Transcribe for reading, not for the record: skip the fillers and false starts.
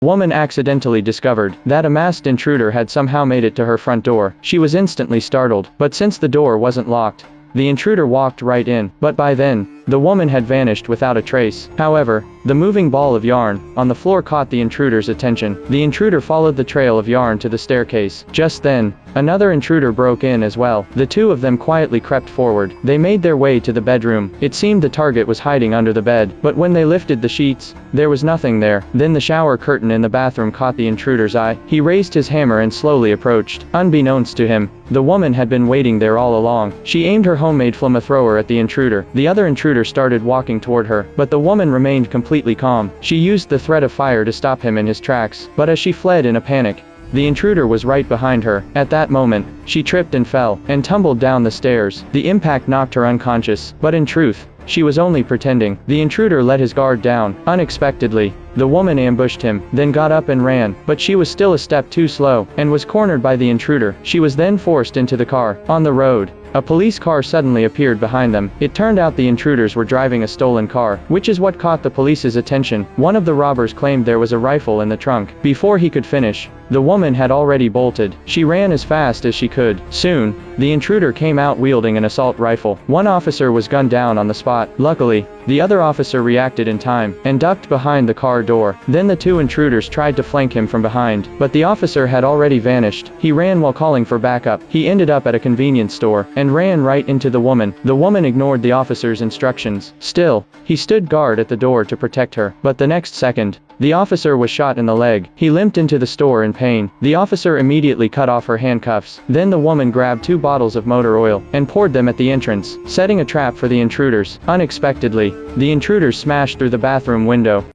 Woman accidentally discovered that a masked intruder had somehow made it to her front door. She was instantly startled, but since the door wasn't locked, the intruder walked right in, but by then, the woman had vanished without a trace. However, the moving ball of yarn on the floor caught the intruder's attention. The intruder followed the trail of yarn to the staircase. Just then, another intruder broke in as well. The two of them quietly crept forward. They made their way to the bedroom. It seemed the target was hiding under the bed, but when they lifted the sheets, there was nothing there. Then the shower curtain in the bathroom caught the intruder's eye. He raised his hammer and slowly approached. Unbeknownst to him, the woman had been waiting there all along. She aimed her homemade flamethrower at the intruder. The other intruder started walking toward her, but the woman remained completely calm. She used the threat of fire to stop him in his tracks, but as she fled in a panic, the intruder was right behind her. At that moment, she tripped and fell, and tumbled down the stairs. The impact knocked her unconscious, but in truth, she was only pretending. The intruder let his guard down. Unexpectedly, the woman ambushed him, then got up and ran, but she was still a step too slow, and was cornered by the intruder. She was then forced into the car. On the road, a police car suddenly appeared behind them. It turned out the intruders were driving a stolen car, which is what caught the police's attention. One of the robbers claimed there was a rifle in the trunk. Before he could finish, the woman had already bolted. She ran as fast as she could. Soon, the intruder came out wielding an assault rifle. One officer was gunned down on the spot. Luckily, the other officer reacted in time, and ducked behind the car door. Then the two intruders tried to flank him from behind, but the officer had already vanished. He ran while calling for backup. He ended up at a convenience store, and ran right into the woman. The woman ignored the officer's instructions. Still, he stood guard at the door to protect her, but the next second, the officer was shot in the leg. He limped into the store in pain. The officer immediately cut off her handcuffs. Then the woman grabbed 2 bottles of motor oil, and poured them at the entrance, setting a trap for the intruders. Unexpectedly, the intruders smashed through the bathroom window.